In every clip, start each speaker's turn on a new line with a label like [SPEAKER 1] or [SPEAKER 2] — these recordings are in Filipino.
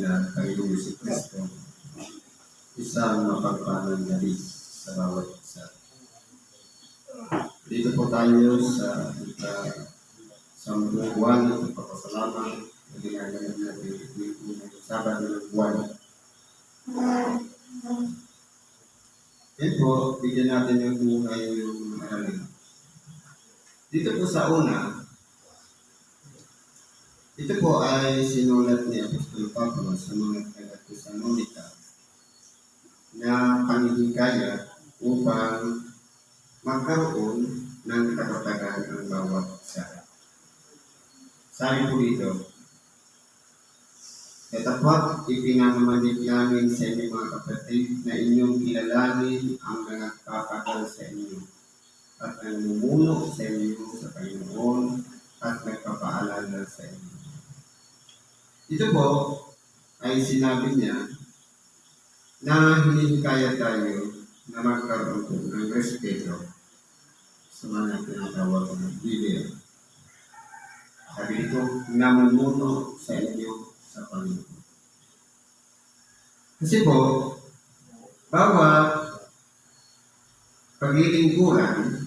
[SPEAKER 1] na Panginoong Jesucristo, isang mapagpalang gabi sa bawat isa. Dito po tayo sa sampung buwan ng pagpapasalamat na ginagawa natin ng Sabado ng buwan. Ito, bigyan natin ng buhay yung aralin. Dito po sa una, ito po ay sinulat ni Apostol Pablo sa mga taga-Tesalonika na panghihikayat upang magkaroon ng katatagan ang bawat isa. Sabi po dito, "Katapat ipinamamanig namin sa inyong mga kapatid na inyong kilalanin ang nagpapagal sa inyo at namumuno sa inyo sa Panginoon at nagpapaalala sa inyo." Ito po ay sinabi niya na hinihikayat tayo na magkaroon po ng respeto sa mga tinatawag ng Biblia. Sabi dito, namumuno sa inyo sa Panginoon. Kasi po, bawat paglilingkuran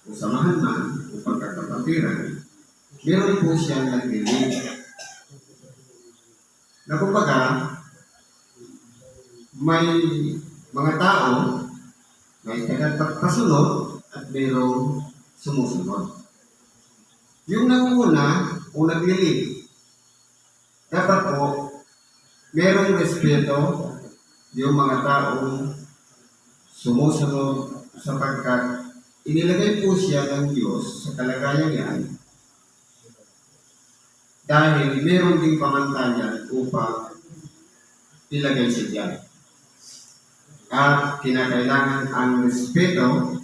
[SPEAKER 1] o samahan man o pagkakapatiran, meron po siyang naglilig. Na kumbaga, may mga tao, may tagapagpasunod at mayroong sumusunod. Yung nanguna o naglilig, dapat po mayroong respeto yung mga taong sumusunod sapagkat inilagay po siya ng Diyos sa kalagayan yan dahil meron ding pamantayan upang ilagay siya dyan. At kinakailangan ang respeto,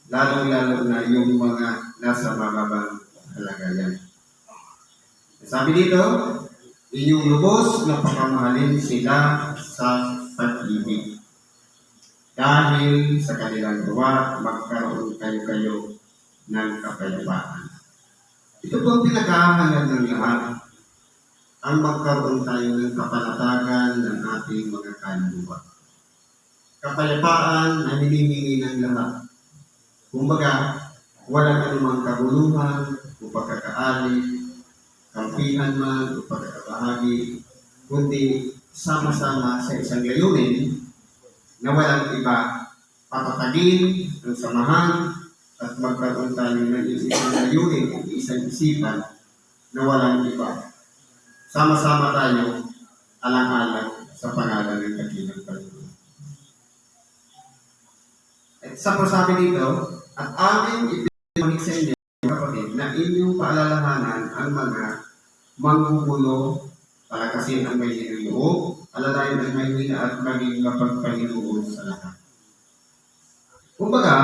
[SPEAKER 1] lalong-lalo na yung mga nasa mababang kalagayan. Sabi dito, inyong lubos na pagmamahalin sila sa pag-ibig. Dahil sa kanilang gawa, magkaroon kayo ng kapayapaan. Ito po ang pinakahanap ng lahat, ang magkaroon tayo ng kapanatagan ng ating mga kaluluwa. Kapayapaan na hinihingi ng lahat. Kumbaga, walang anumang kaguluhan o pagkakaali, kampihan man o pagkakabahagi, kundi sama-sama sa isang layunin na walang iba, patatagin ang samahan at magkaroon tayo ng isang layunin o isang isipan na walang iba. Sama-sama tayo alang-alang sa pangalan ng dakilang Panginoon. At sa pasabi dito, at aming ipinamig sa inyo, kapatid, na inyong paalalahanan ang mga manggugulo, palakasin ang may hiniloob, alalayan ang may hina at maging mapagpahiloob sa lahat. Kumbaga,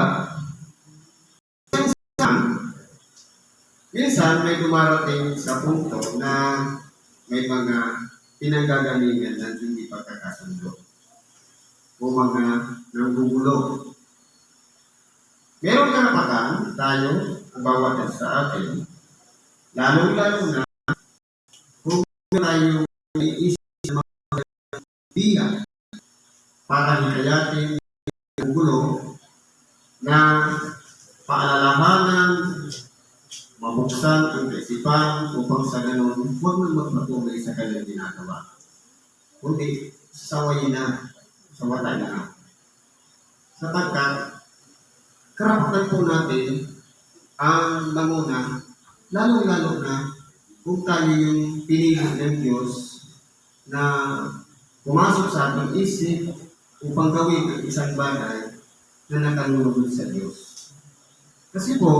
[SPEAKER 1] minsan may dumarating sa punto na may mga pinanggagalingan na hindi pagkakasundo o mga nanggugulo. Meron karapatan tayo, ang bawat sa atin, lalong-lalo na kung tayo iisip ng mga biya para hikayatin ang gulo na paalalahanan, mabuksan ang kaisipan upang sa ganun huwag na magpatuloy sa kanyang ginagawa. Kundi sawayin na, sawatay na. Sapagkat karapatan po natin ang manguna, lalong-lalo na kung tayo yung pinili ng Diyos na pumasok sa ating isip upang gawin ang isang bagay na nakalulunod sa Diyos. Kasi po,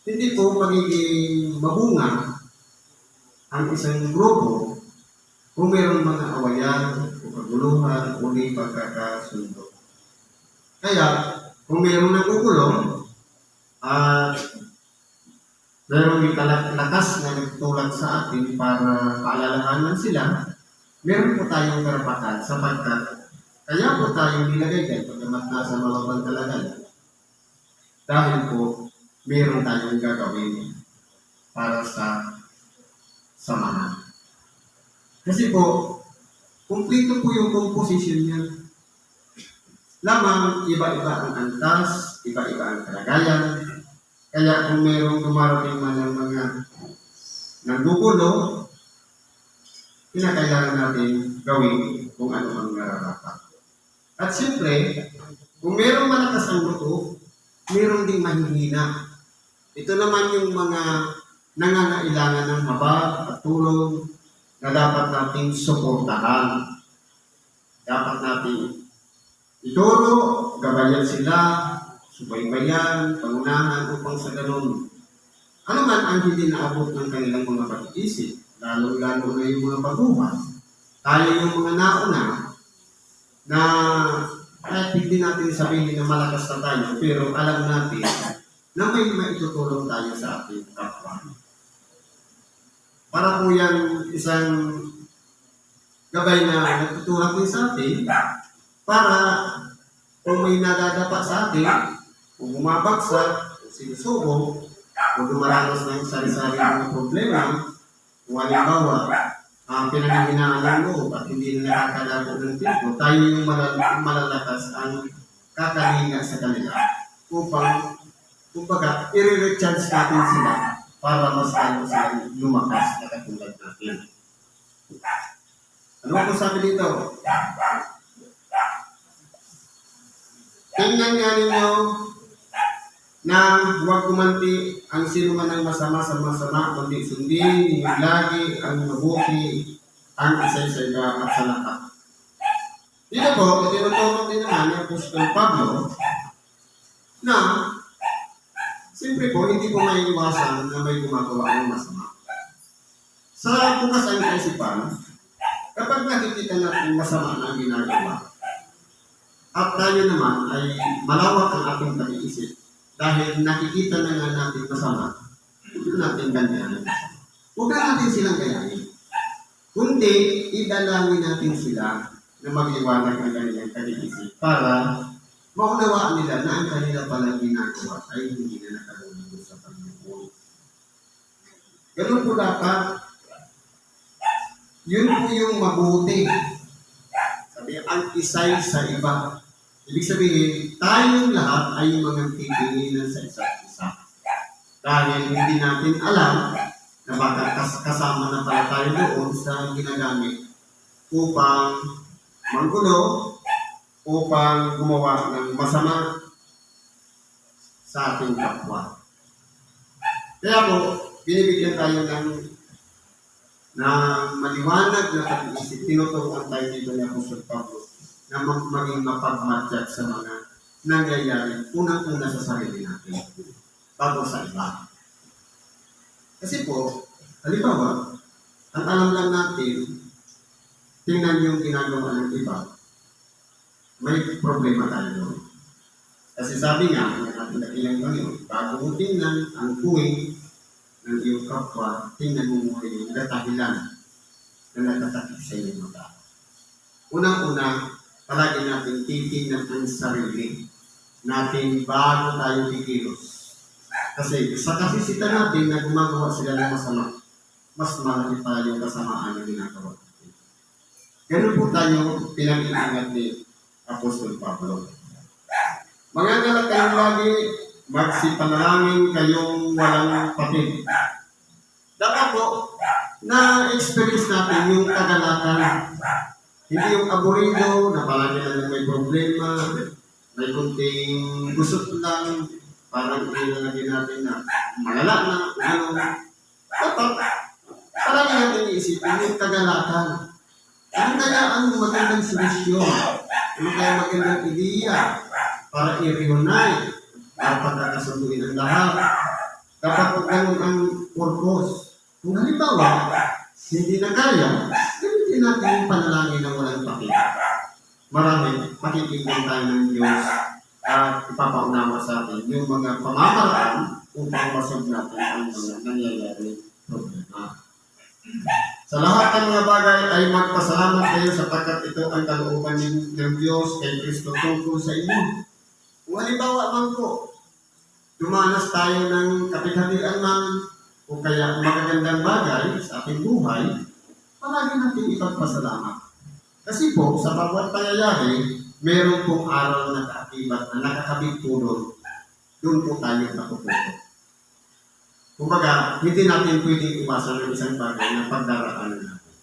[SPEAKER 1] hindi po magiging mabunga ang isang grupo kung mayroong mga awayan o kaguluhan o di pagkakasundo. Kaya, kung mayroong nagugulong at mayroong lakas na nagtulak sa atin para paalalahanan sila, meron po tayong karapatan sapagkat kaya po tayo nilagay kayo pagkamat nasa malabang kalagayan. Dahil po, meron tayong gagawin para sa samahan. Kasi po, kumplito po yung composition niya. Lamang, iba-iba ang antas, iba-iba ang kalagayan. Kaya kung mayroong dumarating man ng mga nanggugulo, kinakailangan natin gawin kung ano ang nararapat. At siyempre, kung mayroong malakas ang luto, mayroong ding mahihina. Ito naman yung mga nangangailangan ng habag at tulong na dapat nating suportahan. Dapat nating ituro, gabayan sila, subaybayan, pangunahan upang sa ganun. Ano man ang hindi naabot ng kanilang mga pag-iisip, lalo-lalo na yung mga baguhan. Tayo yung mga nauna na kahit hindi natin sabihin na malakas na tayo, pero alam natin na may maitutulong tayo sa ating kapwa. Para po yan isang gabay na nagtutulak din sa atin para kung may nadadapa sa atin, kung bumabagsak, kung sinusubok, kung dumaranas ng sari-sari mga problema, kung halimbawa, pinanghihinaan ng loob at hindi na nakakalago ng tipo, tayo yung malalakas ang kakalinga sa kanila upang, kumbaga, i-recharge natin sila para mas lalo silang lumakas na katulad natin. Ano po sabi dito? Tingnan nga ninyo na huwag kumanti ang sino man ang masama sa masama, kundi sundin ninyong lagi ang mabuti, ang isa-isa at sa lahat. Dito po, tinutulong din naman ni Apostol Pablo na siyempre po, hindi po may iwasan na may gumagawa ng masama. Sa bukas ang kaisipan, kapag nakikita natin masama na ang ginagawa, at tayo naman ay malawak ang ating pag-iisip, dahil nakikita na nga natin masama, huwag natin ganyanin. Huwag natin silang gayahin. Kundi, idalangin natin sila na magliwanag ang kanilang pag-iisip para maunawaan nila na ang kanila palang ginagawa ay hindi na nakalulog sa Panginoon. Ganun po dapat. Yun po yung mabuti. Sabi, ang isay sa iba. Ibig sabihin, tayong lahat ay mga titinginan sa isa't isa. Dahil hindi natin alam na baka kasama na pala tayo doon sa ginagamit upang manggulo, upang gumawa ng masama sa ating kapwa. Kaya po, binibigyan tayo ng maliwanag na pag-iisip. Tinuturuan tayo dito ni Apostol Pablo na maging mapagmatyak sa mga nangyayari unang-una sa sarili natin bago sa iba. Kasi po, halimbawa, ang alam lang natin, tingnan yung ginagawa ng iba, may problema tayo. Kasi sabi nga, ang ating dakilang Panginoon, bago mo tingnan ang buhay ng iyong kapwa, tingnan mo muna yung datahilan na natatakip sa iyong mata. Unang-una, palagi natin titignan ang sarili natin bago tayo kikilos. Kasi sa kasisita natin na gumagawa sila ng masama, mas malaki pa yung kasamaan na ginagawa natin. Ganun po tayo pinag-iingat ni Apostol Pablo. Mangangalak kayong lagi, magsipanalangin kayong walang patid. Dapat po, na-experience natin yung kagalakan. Hindi yung aburido na palagi na may problema, may kunting gusot lang, parang ilalagay natin na malala na, ano. Dapat, palagi natin iisipin yung kagalakan. Ano kaya ang magandang solusyon? Ano kaya magandang ideya para i-reunite, para pagkakasunduin ang lahat? Dapat po ganun ang purpose. Kung halimbawa, hindi na kaya, gamitin natin yung panalangin na walang pakita. Marami, pakikinggan tayo ng Diyos at ipapaunawa sa atin yung mga pamamaraan upang masog natin ang mga nangyayari problema. Sa lahat ng mga bagay ay magpasalamat kayo sapagkat ito ang kalooban ng Diyos kay Kristo tungkol sa inyo. Kung halimbawa man po, dumanas tayo ng kapithatian man o kaya magagandang bagay sa ating buhay, palagi natin ipagpasalamat. Kasi po, sa bawat pangyayari, meron pong araw na kaakibat na nakakabit po doon po tayo natututo. Kumbaga, hindi natin pwedeng iwasan ng isang bagay na pagdaraanan natin.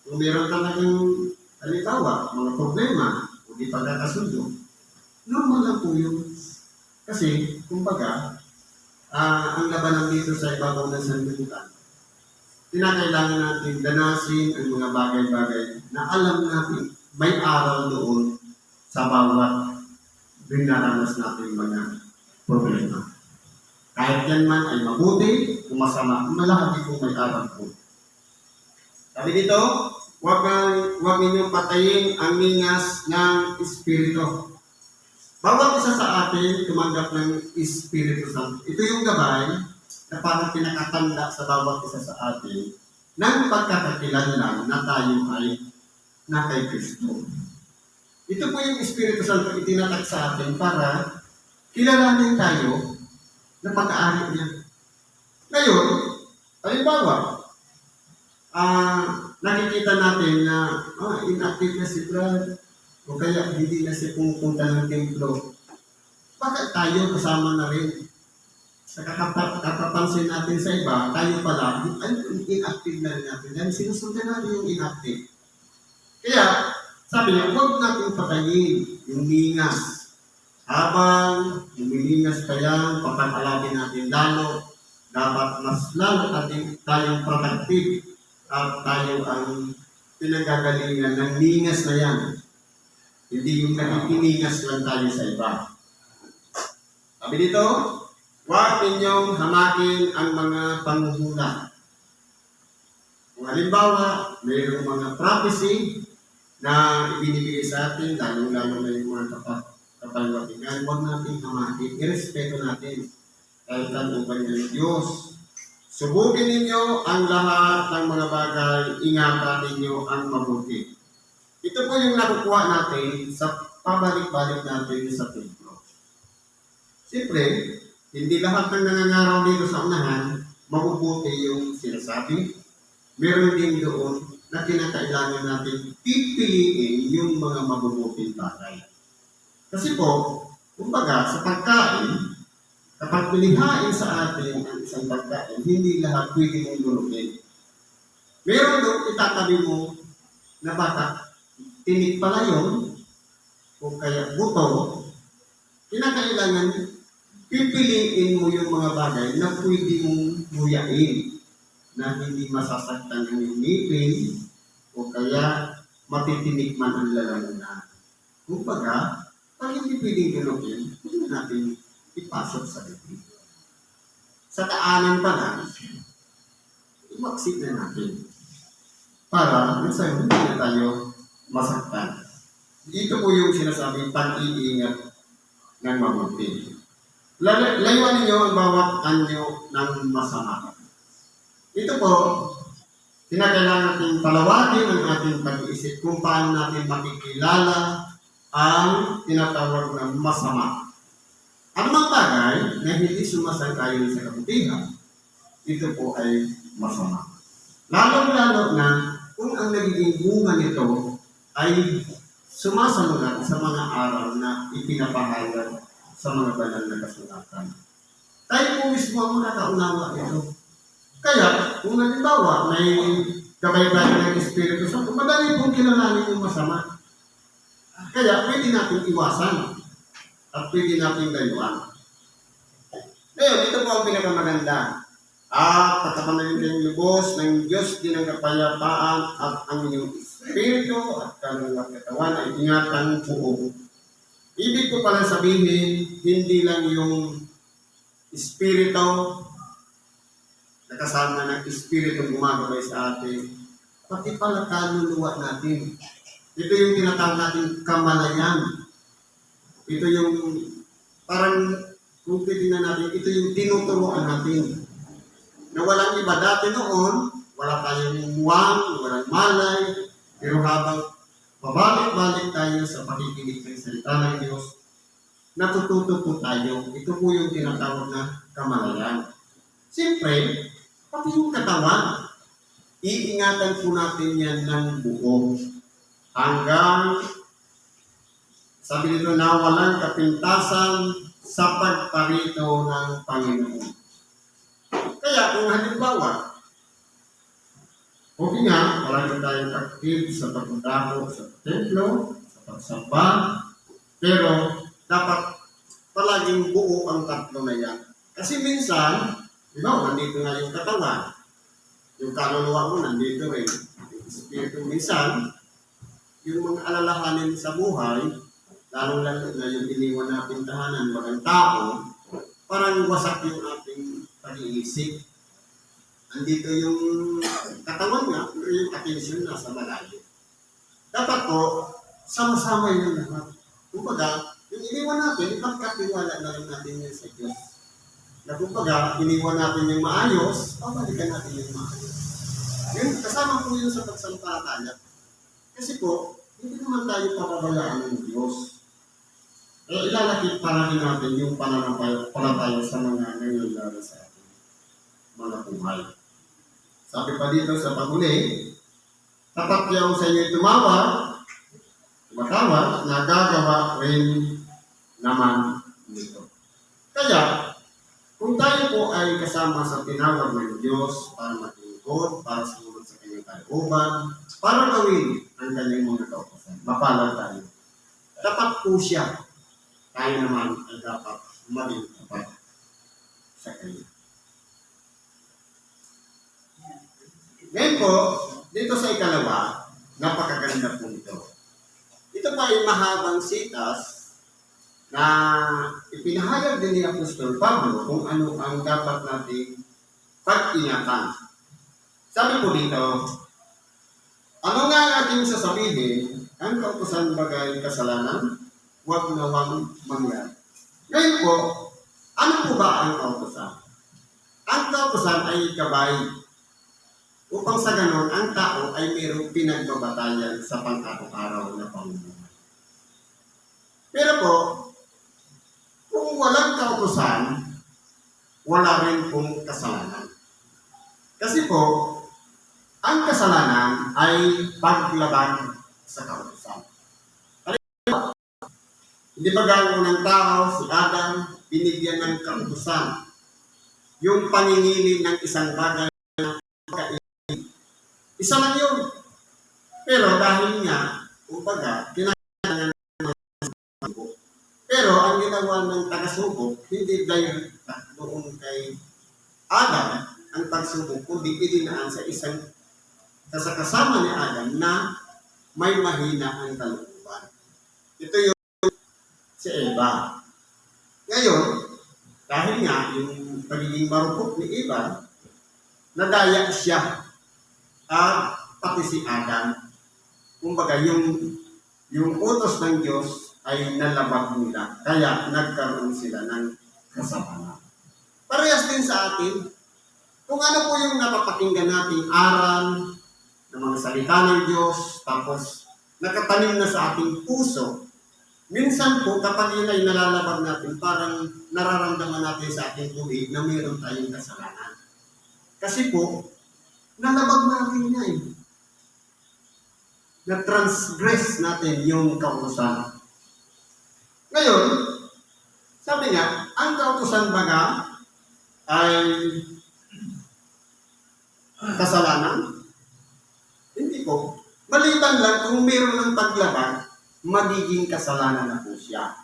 [SPEAKER 1] Kung meron talagang, halimbawa, mga problema, o di pagkakasundo, normal lang po yun. Kasi, kumbaga, ang labanan dito sa ibabaw ng sanlibutan, kinakailangan natin danasin ang mga bagay-bagay na alam natin may aral doon sa bawat dinaranas natin mga problema. Kahit yan man ay mabuti o masama, malaki po may aral po. Sabi dito, huwag ninyong patayin ang ningas ng Espiritu. Bawat isa sa atin tumanggap ng Espiritu Santo. Ito yung gabay na parang pinakatanda sa bawat isa sa atin ng pagkakakilanlan na tayo ay na kay Kristo. Ito po yung Espiritu Santo itinatag sa atin para kilalanin tayo na pag-aari niya. Ngayon, halimbawa, nakikita natin na inactive na si Brad o kaya hindi na siya pumupunta ng templo. Bakit tayo kasama na rin? Kakapansin natin sa iba, tayo pala, inactive na rin natin. Yan, sinusundan natin yung inactive. Kaya, sabi niya, huwag natin patayin yung ningas. Habang lumilingas pa yan, papakalagin natin lalo, dapat mas lalo natin tayong productive at tayo ang pinagagalingan ng ningas na yan. Hindi yung nakikiningas lang tayo sa iba. Sabi dito, huwag ninyong hamakin ang mga panghuhula. Kung halimbawa, mayroong mga prophecy na ibinibigay sa atin, lalo-lalo na yung mga kapalwatigan, huwag natin hamakin, irespeto natin. Dahil tanuban ng Diyos. Subukin ninyo ang lahat ng mga bagay, ingatan ninyo ang mabuti. Ito po yung nakukuha natin sa pabalik-balik natin sa templo. Siyempre, hindi lahat ng nangangaraw dito sa unahan, mabubuti yung sinasabi. Meron din doon na kinakailangan natin pipiliin yung mga mabubuting bagay. Kasi po, kumbaga, sa pagkain, kapag pinihain sa atin ang isang pagkain, hindi lahat pwede mong lunukin. Meron doon, itatabi mo na baka tinik pala yun, o kaya buto, kinakailangan pipiliin mo yung mga bagay na pwede mong nguyain, na hindi masasaktan ng ngipin, o kaya matitinik man ang lalamunan. Kumbaga, pag hindi pwedeng lunukin, hindi natin ipasok sa bibig. Sa daanan pa lang, iwaksik na natin. Para, minsan, hindi na tayo masaktan. Ito po yung sinasabing pag-iingat ng mabuti. Layuan ninyo ang bawat anyo ng masama. Ito po, kinakailangan natin palawakin ang ating pag-iisip kung paano natin makikilala ang tinatawag na masama. Ang mga bagay na hindi sumasang-ayon sa kabutihan, ito po ay masama. Lalo-lalo na kung ang nagiging bunga nito ay sumasamulat sa mga aral na ipinapahayag sa mga banal na kasulatan. Tayo po mismo ang nakaunawa ito. Kaya, kung halimbawa may kabaybayan ng Espiritu Santo, madali pong kilalanin yung masama. Kaya, pwede natin iwasan at pwede natin layuan. Ngayon, ito po ang pinakamaganda. At patapanan kayong lubos ng Diyos din ang kapayapaan at ang inyong Espiritu at kanilang katawan ay ingatan buo. Ibig ko pala sabihin, hindi lang yung Espiritu na kasama ng Espiritu gumagabay sa atin, pati pala kaluluwa natin. Ito yung tinatawag natin kamalayan. Ito yung parang kung titignan natin, ito yung tinuturuan natin. Na walang iba dati noon, wala tayong muwang, walang malay, pero habang babalik-balik tayo sa pakikinig ng salita ng Diyos, natututo po tayo. Ito po yung tinatawag na kamalayan. Siyempre, pati yung katawan. iingatan po natin yan ng buo hanggang sabi nito na walang kapintasan sa pagparito ng Panginoon. Kaya kung halimbawa, okay nga, palagi tayong active sa pagdako sa templo, sa pagsamba, pero dapat palaging buo ang tatlo na yan. Kasi minsan, di ba, nandito nga yung katawan, yung kaluluwa mo nandito rin, yung espiritu minsan, yung mga alalahanin sa buhay, lalong-lalo na yung iniwan natin tahanan, walang tao, parang wasak yung ating pag-iisip. Andito yung katawan nga, yung atensyon nasa malayo. Dapat po, sama-sama yun lahat. Kumbaga, yung iniwan natin, ipagkatiwala na lang natin yun sa Diyos. Na kumbaga, iniwan natin yung maayos, pabalikan natin yung maayos. Yun, kasama po yun sa pagsampalataya. Kasi po, hindi naman tayo papabayaan ng Diyos. Ilalapit pa rin natin yung pananampalataya sa mga nangyayari sa ating mga buhay. Sabi pa dito sa paguli, tapat yaw sa inyo tumatawag, nagagawa rin naman nito. Kaya, kung tayo po ay kasama sa tinawag ng Diyos para maglingkod, para sumunod sa kanyang kalooban, para gawin ang kanyang mga kautosan, mapalad tayo. Dapat po siya. Tayo naman ay dapat maging tapat sa kanya. Ngayon po, dito sa ikalawa, napakaganda po ito. Ito pa ay mahabang sitas na ipinahayag din ni Apostol Pablo kung ano ang dapat nating pag-ingatan. Sabi po dito, ano nga ang ating sasabihin, ang kautusan bagay kasalanan? Huwag nawang mangyari. Ngayon po, ano po ba ang kautusan? Ang kautusan ay gabay upang sa ganon, ang tao ay mayroong pinagbabatayan sa pang-araw-araw na pamumuhay. Pero po, kung walang kautusan, wala rin pong kasalanan. Kasi po, ang kasalanan ay paglaban sa kautusan. Hindi ba gano'n ng tao, si Adam, binigyan ng kautusan. Yung paningili ng isang bagay na kainin. Isa lang yun. Pero dahil nga, kumbaga, kinakailangan ng tagasubok. Pero ang ginawa ng tagasubok, hindi dahil doon kay Adam ang pagsubok, kundi ilinaan sa kasama ni Adam na may mahina ang kalooban. Ito yung si Eva. Ngayon, dahil nga yung pagiging marupok ni Eva, nadaya siya at pati si Adam. Kumbaga, yung utos ng Diyos ay nalabag nila. Kaya nagkaroon sila ng kasalanan. Parehas din sa atin. Kung ano po yung napapakinggan nating aral ng mga salita ng Diyos, tapos nakatanim na sa ating puso, minsan po, kapag yun ay nalalabag natin, parang nararamdaman natin sa ating tuwid na mayroon tayong kasalanan. Kasi po, nalabag natin niya eh. Na-transgress natin yung kautusan. Ngayon, sabi nga, ang kautusan baga ay kasalanan? Hindi po. Maliban lang kung mayroon ng paglabag, magiging kasalanan na po siya.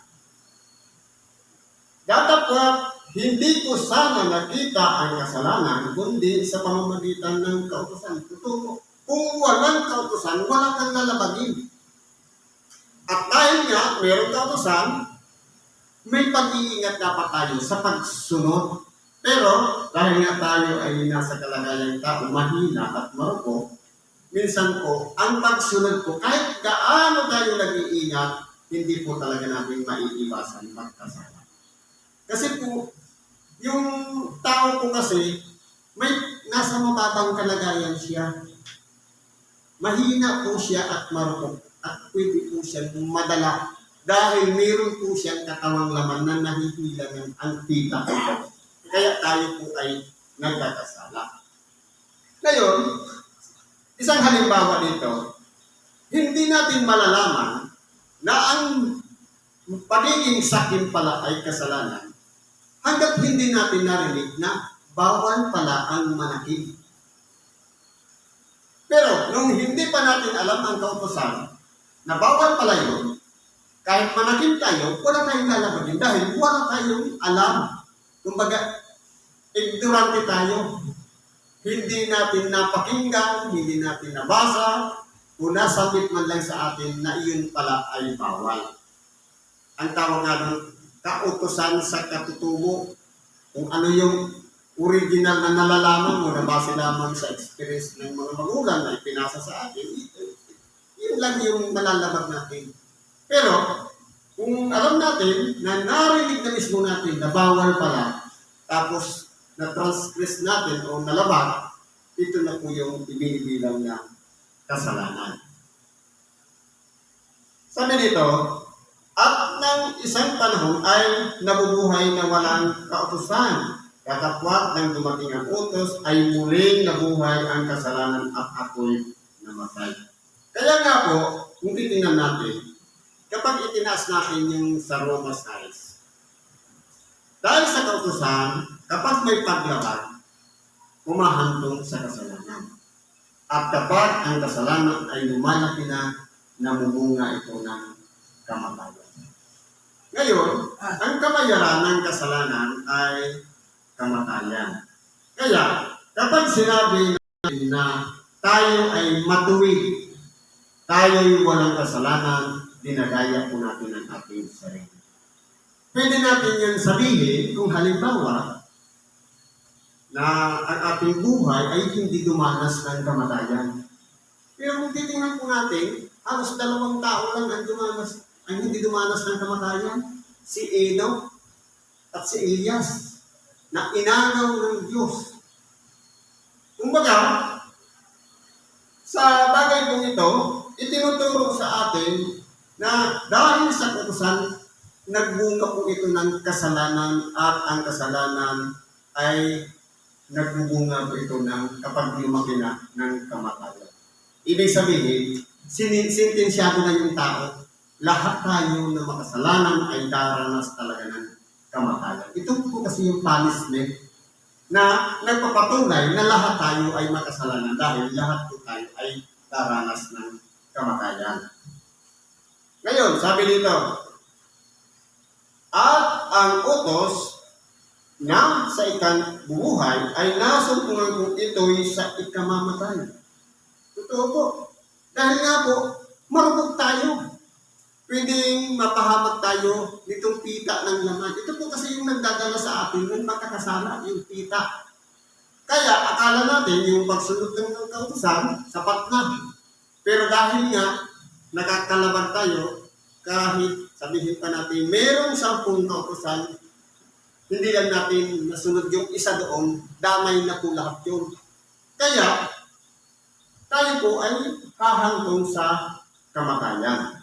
[SPEAKER 1] Datapwat, hindi ko sana nakita ang kasalanan, kundi sa pamamagitan ng kautusan. Totoo. Kung walang kautusan, wala kang lalabagin. At dahil nga, mayroong kautusan, may pag-iingat dapat tayo sa pagsunod. Pero, dahil nga tayo ay nasa kalagayang tao, mahina at marupok, minsan po, ang pagsunod po, kahit gaano tayo nag-iingat, hindi po talaga natin maiiwasan magkasala. Kasi po, yung tao po kasi, may nasa mababang kalagayan siya. Mahina po siya at marupok at pwede po siya madala dahil mayroon po siyang katawang laman na nahihilangan ang tita ko. Kaya tayo po ay nagkakasala. Ngayon, Isang halimbawa dito, hindi natin malalaman na ang pagiging sakim pala ay kasalanan hanggat hindi natin narinig na bawal pala ang manakim. Pero nung hindi pa natin alam ang kautosan na bawal pala yun, kahit manakim tayo, wala tayong lalabagin dahil wala tayong alam. Kumbaga, ignorante tayo. Hindi natin napakinggan, hindi natin nabasa, o nasabit man lang sa atin na iyon pala ay bawal. Ang tawag nga ng kautosan sa katutubo, kung ano yung original na nalalaman mo na base lamang sa experience ng mga magulang na ipinasa sa atin, yun lang yung malalabag natin. Pero, kung alam natin na narinig na mismo natin na bawal pala, tapos na-transgress natin o nalabag, ito na po yung ibinibilang na kasalanan. Sabi dito, at ng isang panahon ay nabubuhay na walang kautusan. Katapwat ng dumating ang utos ay muling nabuhay ang kasalanan at ako'y namatay. Kaya nga po, kung titingnan natin, kapag itinaas natin yung sa Roma 6, dahil sa kautusan, kapag may paglabag, humahantong sa kasalanan. At kapag ang kasalanan ay lumalaki na, namumunga ito ng kamatayan. Ngayon, ang kabayaran ng kasalanan ay kamatayan. Kaya, kapag sinabi natin na tayo ay matuwid, tayo'y walang kasalanan, dinadaya po natin ang ating sarili. Pwede natin yan sabihin kung halimbawa na ang ating buhay ay hindi dumanas ng kamatayan. Pero kung titingnan po natin, halos 2 tao lang ang hindi dumanas ng kamatayan. Si Enoch at si Elias na inagaw ng Diyos. Kumbaga, sa bagay pong ito, itinuturo sa atin na dahil sa kautusan, nagbunga po ito ng kasalanan at ang kasalanan ay nagbubunga po ito ng kapag lumaki na ng kamatayan. Ibig sabihin, sintensyado na yung tao, lahat tayo na makasalanan ay daranas talaga ng kamatayan. Ito po kasi yung punishment na nagpapatunay na lahat tayo ay makasalanan dahil lahat po tayo ay daranas ng kamatayan. Ngayon, sabi dito, at ang utos na sa bubuhay ay nasumpungan kung ito'y sa ikamamatay. Totoo po. Dahil nga po, marupok tayo. Pwedeng mapahamak tayo nitong pita ng laman. Ito po kasi yung nagdadala sa atin ng makakasala, yung pita. Kaya akala natin yung pagsunod ng kautusan, sapat na. Pero dahil nga, nakakalaban tayo, kahit sabihin pa natin, merong 10 kautusan, hindi lang natin nasunod yung isa doon, damay na po lahat yun. Kaya, tayo po ay hahantong sa kamatayan.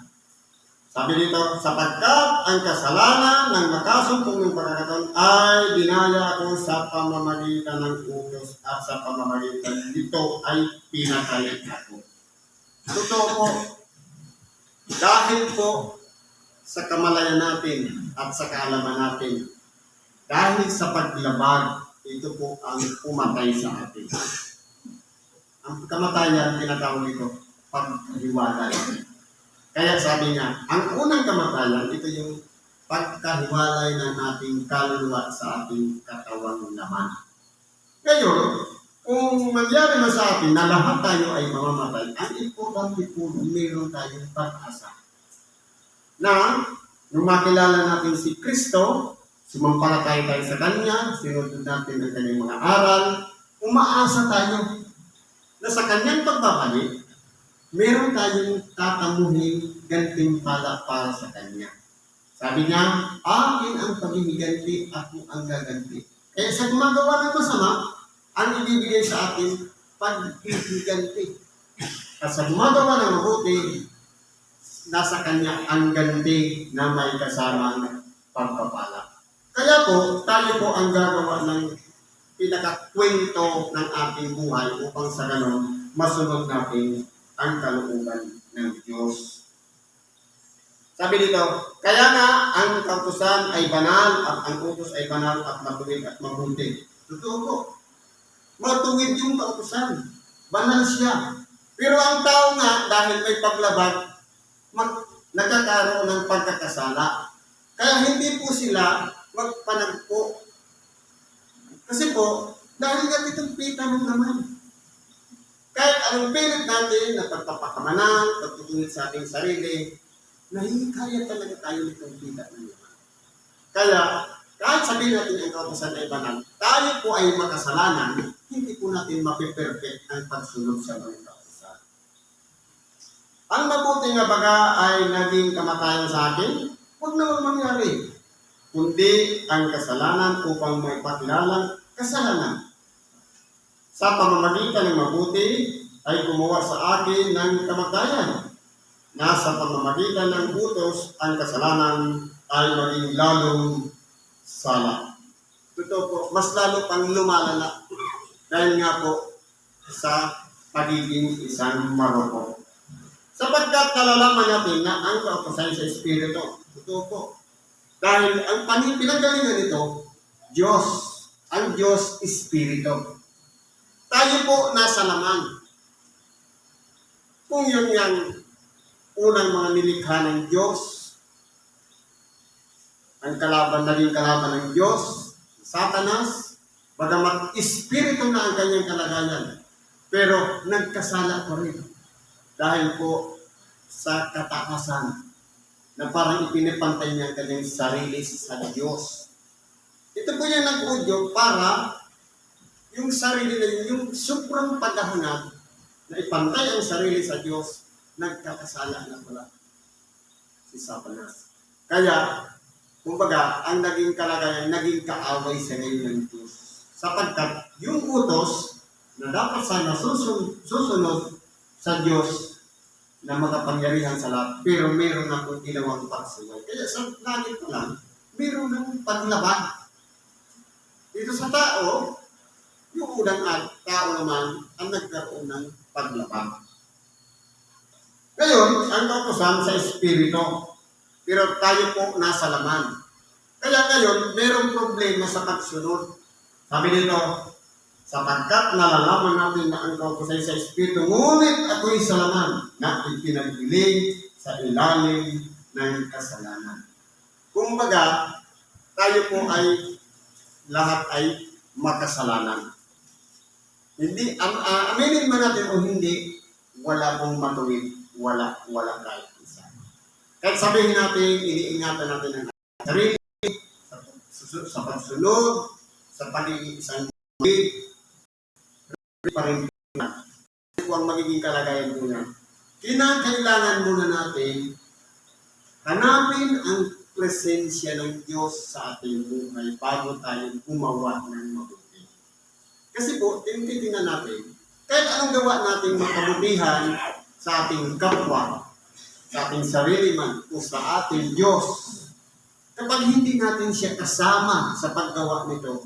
[SPEAKER 1] Sabi dito, sapagkat ang kasalanan ng nakasumpong ng pagkakataon ay dinaya ako sa pamamagitan ng utos at sa pamamagitan nito ay pinatay ako. Totoo po, dahil po sa kamalayan natin at sa kaalaman natin, dahil sa paglabag, ito po ang pumatay sa atin. Ang kamatayan, tinatawag ito, paghiwalay. Kaya sabi niya, ang unang kamatayan, ito yung pagkahiwalay ng ating kaluluwa sa ating katawang laman. Ngayon, kung mangyari na sa atin na lahat tayo ay mamamatay, ang importante po, mayroon tayong pag-asa. Na, nung makilala natin si Kristo, sumampalataya tayo sa Kanya, sinunod natin ang Kanyang mga aral, umaasa tayo na sa Kanyang pagbabalik, meron tayong tatamuhin gantimpala para sa Kanya. Sabi niya, akin ang paghihiganti, ako ang gaganti. Kaya sa gumagawa ng masama, ang ibibigay sa atin, paghihiganti. At sa gumagawa ng mabuti, nasa Kanya ang ganti na may kasamang pagpapala. Kaya po, tayo po ang gagawa ng pinakakwento ng ating buhay upang sa ganon, masunod natin ang kalooban ng Diyos. Sabi dito, kaya nga ang kautusan ay banal at ang utos ay banal at matuwid at mabuti. Totoo po. Matuwid yung kautusan. Banal siya. Pero ang tao nga, dahil may paglabag, nagkakaroon ng pagkakasala. Kaya hindi po sila magpanagpo. Kasi po, dahil nga itong pita mo naman. Kahit anong pilit natin na pagpapakamanal, pagtutungit sa ating sarili, nahihikaya talaga tayo nitong pita na naman. Kaya, kahit sabihin natin ang kautusan ay banal, tayo po ay makasalanan, hindi po natin mapiperfect ang pagsunod sa mga kautusan. Ang mabuti nga baga ay naging kamatayan sa akin, huwag naman mangyari. Kundi ang kasalanan upang may pakilalang kasalanan. Sa pamamagitan ng mabuti ay gumawa sa akin ng kamatayan. Nasa pamamagitan ng utos ang kasalanan ay maging lalong sala. Totoo po, mas lalo pang lumalala dahil nga po sa pagiging isang marupok. Sapagkat nalalaman natin na ang kautusan sa Espiritu. Totoo po. Dahil ang pinagalingan nito, Diyos. Ang Diyos Espiritu. Tayo po nasa laman. Kung yun yung unang mga nilikha ng Diyos, ang naging kalaban ng Diyos, Satanas, bagamat Espiritu na ang kanyang kalagayan, pero nagkasala pa rin. Dahil po sa katakasan na parang ipinipantay niya ang kanyang sarili sa Diyos. Ito po yung nag-udyok para yung sarili na yung sobrang paghahanap na ipantay ang sarili sa Diyos, nagkakasala na pala si Satanas. Kaya, kumbaga, ang naging kalagayan, naging kaaway sa ngayon ng Diyos. Sapagkat yung utos na dapat sana susunod sa Diyos na makapangyarihan sa lahat, pero meron na kung ginawang pagsuway. Kaya sa langit pa lang, meron ng paglaban. Dito sa tao, yung unang tao naman ang nagkaroon ng paglaban. Ngayon, ang kautusan sa Espiritu, pero tayo po nasa laman. Kaya ngayon, merong problema sa pagsunod. Sabi dito, sapagkat nalalaman natin na ang kautusan sa Espiritu, ngunit ako'y sa laman na ipinagbiling sa ilalim ng kasalanan. Kumbaga, tayo po ay lahat ay makasalanan. Hindi, aminin man natin o hindi, wala pong matuwid, wala kahit isa. Kahit sabihin natin, iniingatan natin ang sarili, sa pagsunod, sa pagiging isang matuwid, pa rin ito ang magiging kalagayan muna. Kinakailangan muna natin hanapin ang presensya ng Diyos sa ating buhay bago tayo gumawa ng mabuti. Kasi po, titingnan natin, kahit anong gawa natin makabutihan sa ating kapwa, sa ating sarili man, o sa ating Diyos, kapag hindi natin siya kasama sa paggawa nito,